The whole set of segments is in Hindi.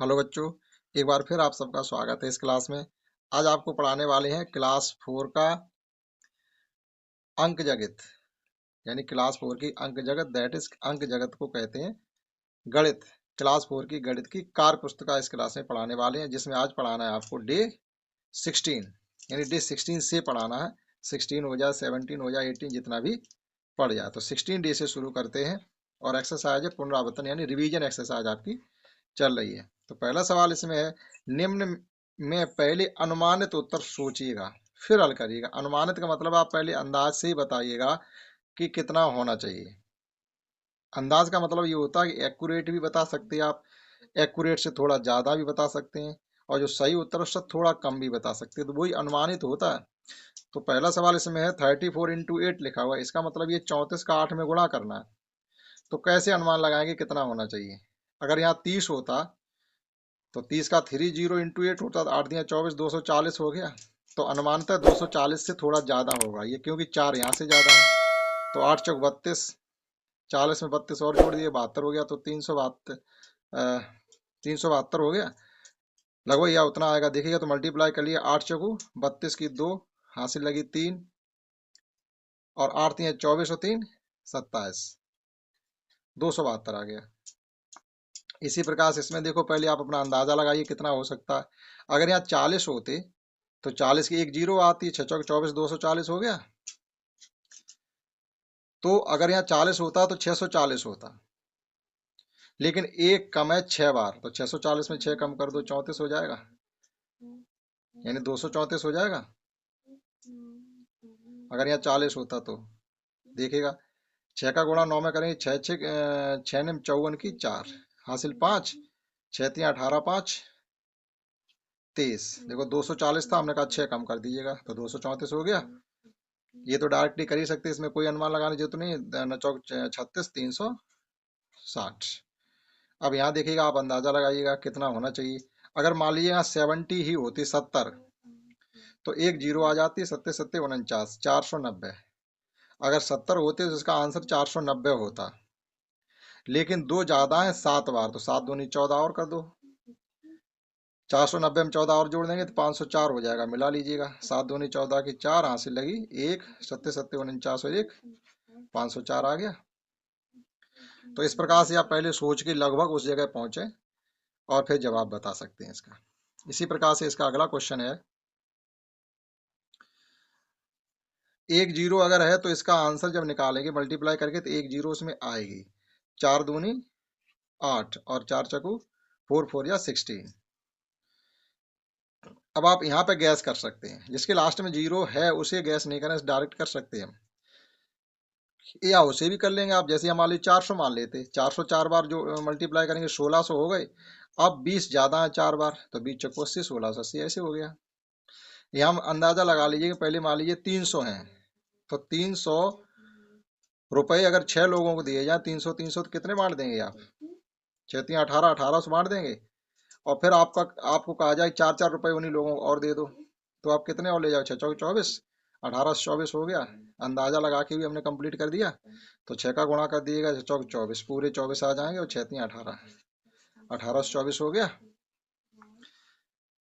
हेलो बच्चों, एक बार फिर आप सबका स्वागत है इस क्लास में। आज आपको पढ़ाने वाले हैं क्लास 4 का अंक जगत, यानी क्लास 4 की अंक जगत, दैट इज अंक जगत को कहते हैं गणित। क्लास 4 की गणित की कार्य पुस्तिका इस क्लास में पढ़ाने वाले हैं, जिसमें आज पढ़ाना है आपको डे 16, यानी डे 16 से पढ़ाना है। 16 हो जाए, 17 हो जाए, 18 जितना भी पढ़ जाए, तो 16 डे से शुरू करते हैं। और एक्सरसाइज है पुनरावर्तन, यानी रिवीजन एक्सरसाइज आपकी चल रही है। तो पहला सवाल इसमें है, निम्न में पहले अनुमानित उत्तर सोचिएगा फिर हल करिएगा। अनुमानित का मतलब आप पहले अंदाज से ही बताइएगा कि कितना होना चाहिए। अंदाज का मतलब ये होता है कि एक्यूरेट भी बता सकते हैं आप, एक्यूरेट से थोड़ा ज़्यादा भी बता सकते हैं, और जो सही उत्तर है उससे थोड़ा कम भी बता सकते हैं, तो वही अनुमानित होता है। तो पहला सवाल इसमें है 34 × 8 लिखा हुआ है, इसका मतलब ये 34 का 8 में गुणा करना है। तो कैसे अनुमान लगाएंगे कितना होना चाहिए? अगर यहाँ 30 होता तो 30 का 30 × 8 होता, तो 8 दिया 24, 240 हो गया। तो अनुमानतः 240 से थोड़ा ज़्यादा होगा ये, क्योंकि 4 यहाँ से ज़्यादा है। तो 8 चौक 32, 40 में 32 और जोड़ दिए, 72 हो गया। तो 372 हो गया लगभग, या उतना आएगा। देखिएगा तो मल्टीप्लाई कर लिया, 8 चौकू 32 की 2, हासिल लगी 3, और 8 3 24 और 3 27, 272 आ गया। इसी प्रकार से इसमें देखो, पहले आप अपना अंदाजा लगाइए कितना हो सकता है। अगर यहाँ 40 होते तो 40 की एक जीरो आती, 6 चौक 24, 240 हो गया। तो अगर यहाँ 40 होता तो 640 होता, लेकिन एक कम है 6 बार, तो 640 में 6 कम कर दो, 34 हो जाएगा, यानी 234 हो जाएगा। अगर यहाँ 40 होता तो देखिएगा, 6 का गुणा 9 में करेंगे, 6 ने 54 की 4, हासिल 5, 6 3 18, 5 23। देखो 240 था, हमने कहा 6 कम कर दीजिएगा, तो 234 हो गया। ये तो डायरेक्टली कर ही सकते, इसमें कोई अनुमान लगाने की जरूरत नहीं। न चौक 36, 360। अब यहाँ देखिएगा, आप अंदाजा लगाइएगा कितना होना चाहिए। अगर मान लीजिए यहाँ 70 ही होती, 70, तो एक जीरो आ जाती, 7 7 49, 490। अगर 70 होते तो इसका आंसर 490 होता, लेकिन दो ज्यादा है 7 बार, तो 7 दूनी 14 और कर दो। 490 में 14 और जोड़ देंगे तो 504 हो जाएगा, मिला लीजिएगा। 7 दूनी 14 की 4, हासिल लगी 1, 7 7 49 और 1, 504 आ गया। तो इस प्रकार से आप पहले सोच के लगभग उस जगह पहुंचे और फिर जवाब बता सकते हैं इसका। इसी प्रकार से इसका अगला क्वेश्चन है, एक जीरो अगर है तो इसका आंसर जब निकालेंगे मल्टीप्लाई करके तो एक जीरो उसमें आएगी। 4 दूनी 8 और 4 चकू 4 4 या 16। अब आप यहाँ पे गैस कर सकते हैं, जिसके लास्ट में जीरो है उसे गैस नहीं करना, डायरेक्ट कर सकते हैं हम, या उसे भी कर लेंगे आप। जैसे हम मान लीजिए 400 मान लेते, 400 4 बार जो मल्टीप्लाई करेंगे 1600 हो गए। अब 20 ज्यादा है 4 बार, तो 20 चौको 80, 1680 ऐसे हो गया। यहाँ हम अंदाजा लगा लीजिए कि पहले मान लीजिए 300 है, तो 300 रुपये अगर 6 लोगों को दिए जाए, 300 300 तो कितने बांट देंगे आप? 6 3 18, 18 से बांट देंगे। और फिर आपको कहा जाए 4 4 रुपये उन्हीं लोगों को और दे दो, तो आप कितने और ले जाओ? 6 चौक 24, 18 से 24 हो गया। अंदाजा लगा के भी हमने कंप्लीट कर दिया। तो 6 का गुणा कर दिएगा, 6 चौक 24, पूरे 24 आ जाएंगे, और 6 3 18, 18 से 24 हो गया।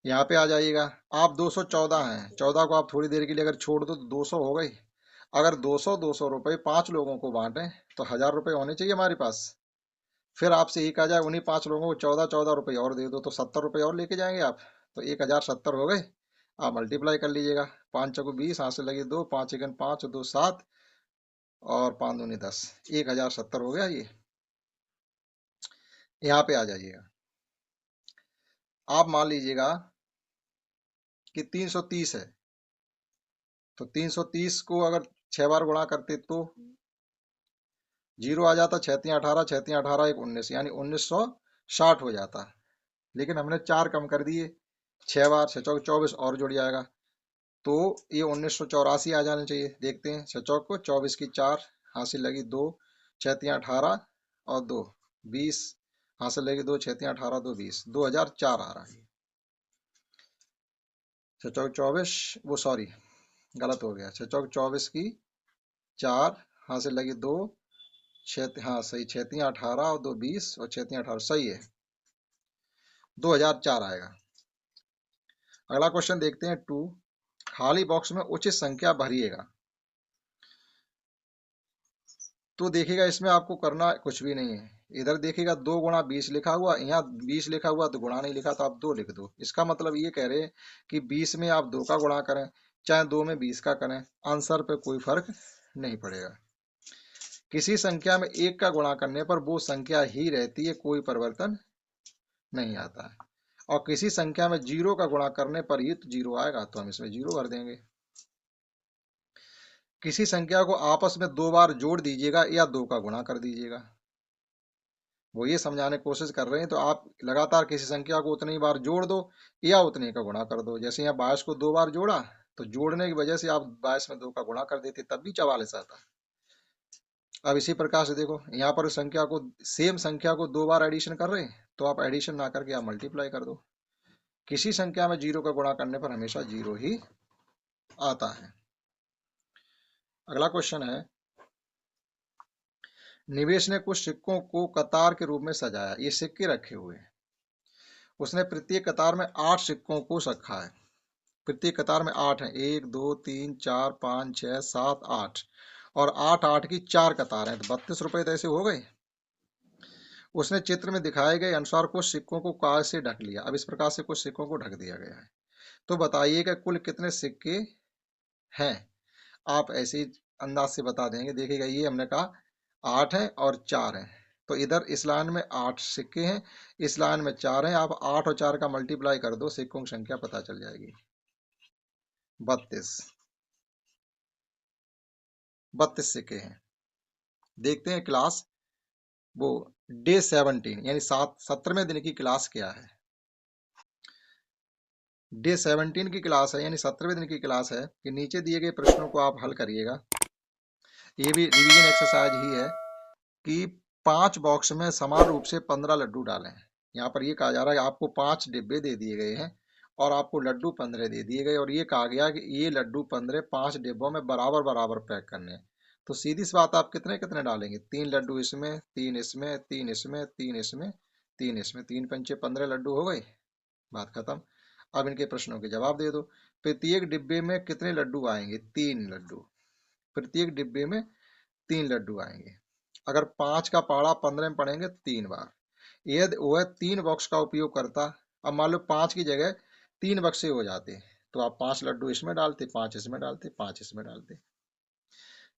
यहाँ पे आ जाइएगा, आप 214 हैं, 14 को आप थोड़ी देर के लिए अगर छोड़ दो तो 200 हो गई। अगर 200 रुपये 5 लोगों को बांटें तो 1000 रुपये होने चाहिए हमारे पास। फिर आपसे ये कहा जाए उन्हीं 5 लोगों को 14 14 रुपये और दे दो, तो 70 रुपये और लेके जाएंगे आप, तो 1070 हो गए। आप मल्टीप्लाई कर लीजिएगा, 5 चौको 20, हाथ से लगी 2, 5 एकन 5, 2 7, और 5 दूनी 10, 1070 हो गया ये। यहाँ पे आ जाइएगा, आप मान लीजिएगा कि 330 है, तो 330 को अगर 6 बार गुणा करते तो जीरो आ जाता, 6 3 18, 6 3 18 1 19, यानी 1960 हो जाता। लेकिन हमने 4 कम कर दिए, 6 बार, 6 चौक 24 और जुड़ जाएगा, तो ये 1984 आ जाना चाहिए। देखते हैं, 6 चौक को 24 की 4, हासिल लगी 2, 6 3 18 और 2 20, हासिल लगी 2, 6 3 18 2 20, 2004 आ रहा है। 6 चौक 24, वो सॉरी गलत हो गया, 6 चौक 24 की 4, हासिल लगी 2, 6 हाँ सही, 6 3 18 और 2 20, और 6 3 18 सही है। 2004 आएगा। अगला क्वेश्चन देखते हैं 2। खाली बॉक्स में उचित संख्या भरिएगा। तो देखिएगा इसमें आपको करना कुछ भी नहीं है। इधर देखिएगा 2 गुणा 20 लिखा हुआ, यहाँ 20 लिखा हुआ तो गुणा नहीं लिखा, तो आप 2 लिख दो। इसका मतलब ये कह रहे हैं कि 20 में आप 2 का गुणा करें, चाहे 2 में 20 का करें, आंसर पे कोई फर्क नहीं पड़ेगा। किसी संख्या में 1 का गुणा करने पर वो संख्या ही रहती है, कोई परिवर्तन नहीं आता है। और किसी संख्या में 0 का गुणा करने पर ही तो 0 आएगा, तो हम इसमें 0 भर देंगे। किसी संख्या को आपस में 2 बार जोड़ दीजिएगा या 2 का गुणा कर दीजिएगा। वो ये समझाने की कोशिश कर रहे हैं, तो आप लगातार किसी संख्या को उतनी बार जोड़ दो या उतने का गुणा कर दो। जैसे यहाँ 22 को 2 बार जोड़ा, तो जोड़ने की वजह से आप 22 में 2 का गुणा कर देते, तब भी 44 आता। अब इसी प्रकार से देखो, यहाँ पर संख्या को, सेम संख्या को 2 बार एडिशन कर रहे हैं, तो आप एडिशन ना करके आप मल्टीप्लाई कर दो। किसी संख्या में 0 का गुणा करने पर हमेशा 0 ही आता है। अगला क्वेश्चन है, निवेश ने कुछ सिक्कों को कतार के रूप में सजाया। ये सिक्के रखे हुए हैं, उसने प्रत्येक कतार में 8 सिक्कों को रखा है। प्रत्येक कतार में 8 है, 1 2 3 4 5 6 7 8, और 8 8 की 4 कतार है, तो 32 रुपए तो ऐसे हो गए। उसने चित्र में दिखाए गए अनुसार कुछ सिक्कों को कागज से ढक लिया। अब इस प्रकार से कुछ सिक्कों को ढक दिया गया है, तो बताइए कि कुल कितने सिक्के हैं। आप ऐसे ही अंदाज से बता देंगे। देखिएगा ये हमने कहा 8 है और 4 है, तो इधर इस लाइन में 8 सिक्के हैं, इस लाइन में 4 हैं। आप 8 और 4 का मल्टीप्लाई कर दो, सिक्कों की संख्या पता चल जाएगी। 32 सिक्के हैं। देखते हैं क्लास, वो डे 17 यानी 17वें दिन की क्लास क्या है। डे 17 की क्लास है, यानी 17वें दिन की क्लास है कि नीचे दिए गए प्रश्नों को आप हल करिएगा। ये भी रिवीजन एक्सरसाइज ही है कि 5 बॉक्स में समान रूप से 15 लड्डू डालें। यहाँ पर ये कहा जा रहा है कि आपको 5 डिब्बे दे दिए गए हैं और आपको लड्डू 15 दे दिए गए, और ये कहा गया कि ये लड्डू 15 5 डिब्बों में बराबर बराबर पैक करने हैं। तो सीधी सी बात, आप कितने कितने डालेंगे? 3 लड्डू इसमें, 3 इसमें, 3 इसमें, 3 इसमें, 3 इसमें, 3 पंचे 15 लड्डू हो गए, बात खत्म। अब इनके प्रश्नों के जवाब दे दो। प्रत्येक डिब्बे में कितने लड्डू आएंगे? 3 लड्डू। प्रत्येक डिब्बे में 3 लड्डू आएंगे। अगर 5 का पाड़ा 15 में पड़ेंगे 3 बार, यदि वह 3 बॉक्स का उपयोग करता, अब मान लो 5 की जगह 3 बक्से हो जाते, तो आप 5 लड्डू इसमें डालते, 5 इसमें डालते, 5 इसमें डालते।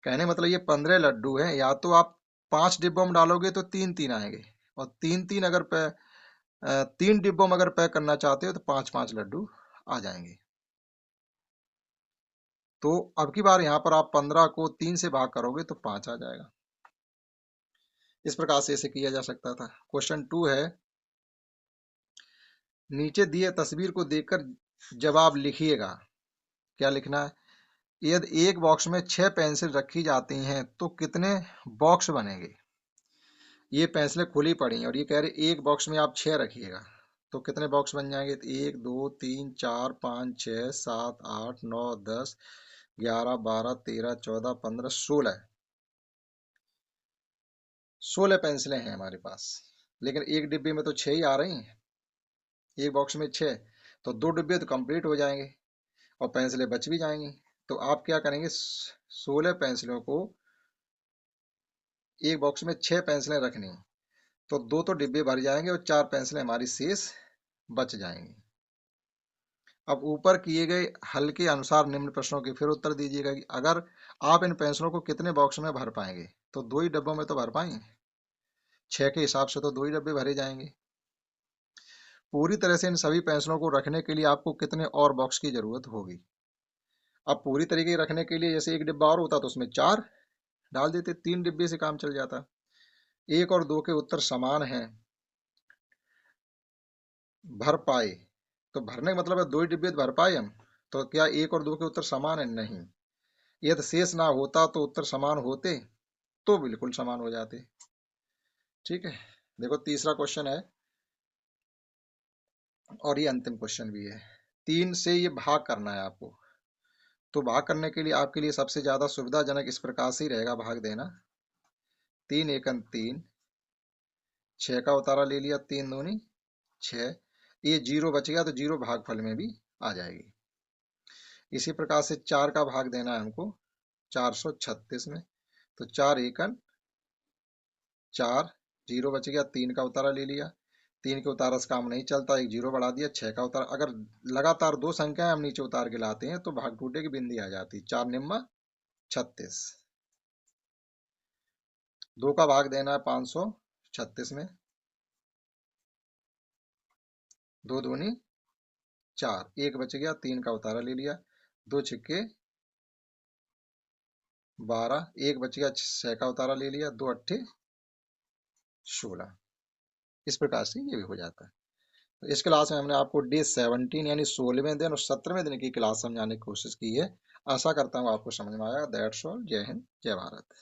कहने मतलब ये 15 लड्डू हैं, या तो आप 5 डिब्बों में डालोगे तो 3 3 आएंगे, और 3 3 अगर 3 डिब्बों में अगर पैक करना चाहते हो तो 5 5 लड्डू आ जाएंगे। तो अब की बार यहाँ पर आप 15 को 3 से भाग करोगे तो 5 आ जाएगा। इस प्रकार से इसे किया जा सकता था। क्वेश्चन 2 है, नीचे दिए तस्वीर को देखकर जवाब लिखिएगा। क्या लिखना है? यदि एक बॉक्स में 6 पेंसिल रखी जाती हैं तो कितने बॉक्स बनेंगे? ये पेंसिलें खुली पड़ी हैं और ये कह रहे एक बॉक्स में आप 6 रखिएगा, तो कितने बॉक्स बन जाएंगे? 1 2 3 4 5 6 7 8 9 10 11 12 13 14 15 16। 16 पेंसिलें हैं हमारे पास, लेकिन एक डिब्बे में तो 6 ही आ रही हैं। एक बॉक्स में 6, तो 2 डिब्बे तो कंप्लीट हो जाएंगे और पेंसिलें बच भी जाएंगी। तो आप क्या करेंगे? 16 पेंसिलों को, एक बॉक्स में 6 पेंसिलें रखनी, तो 2 तो डिब्बे भर जाएंगे और 4 पेंसिलें हमारी शेष बच जाएंगी। अब ऊपर किए गए हल के अनुसार निम्न प्रश्नों के फिर उत्तर दीजिएगा कि अगर आप इन पेंसिलों को कितने बॉक्स में भर पाएंगे? तो 2 ही डब्बों में तो भर पाएंगे, 6 के हिसाब से तो 2 ही डब्बे भरे जाएंगे। पूरी तरह से इन सभी पेंसिलों को रखने के लिए आपको कितने और बॉक्स की जरूरत होगी? अब पूरी तरीके से रखने के लिए जैसे एक डिब्बा और होता तो उसमें 4 डाल देते, 3 डिब्बे से काम चल जाता। 1 और 2 के उत्तर समान हैं, भर पाए, तो भरने का मतलब है 2 ही डिब्बे तो भर पाए हम। तो क्या 1 और 2 के उत्तर समान है? नहीं। यदि शेष ना होता तो उत्तर समान होते, तो बिल्कुल समान हो जाते। ठीक है, देखो तीसरा क्वेश्चन है और ये अंतिम क्वेश्चन भी है। 3 से ये भाग करना है आपको, तो भाग करने के लिए आपके लिए सबसे ज्यादा सुविधाजनक इस प्रकार से ही रहेगा भाग देना। 3 एकम 3, 6 का उतारा ले लिया, 3 दूनी 6, ये 0 बच गया तो 0 भागफल में भी आ जाएगी। इसी प्रकार से 4 का भाग देना है हमको 436 में, तो 4 एकन 4, 0 बच गया, 3 का उतारा ले लिया, 3 के उतारा से काम नहीं चलता, एक 0 बढ़ा दिया, 6 का उतारा। अगर लगातार दो संख्याएं हम नीचे उतार के लाते हैं तो भाग टूटे की बिंदी आ जाती, 4 निम्मा 36। 2 का भाग देना है 536 में, 2 दूनी 4, 1 बच गया, 3 का उतारा ले लिया, 2 छिक्के 12, 1 बच गया, 6 का उतारा ले लिया, 2 अट्ठे 16। इस प्रकार से ये भी हो जाता है। तो इस क्लास में हमने आपको डे 17 यानी 16वें दिन और 17वें दिन की क्लास समझाने की कोशिश की है। आशा करता हूँ आपको समझ में आया। That's all. जय हिंद, जय भारत।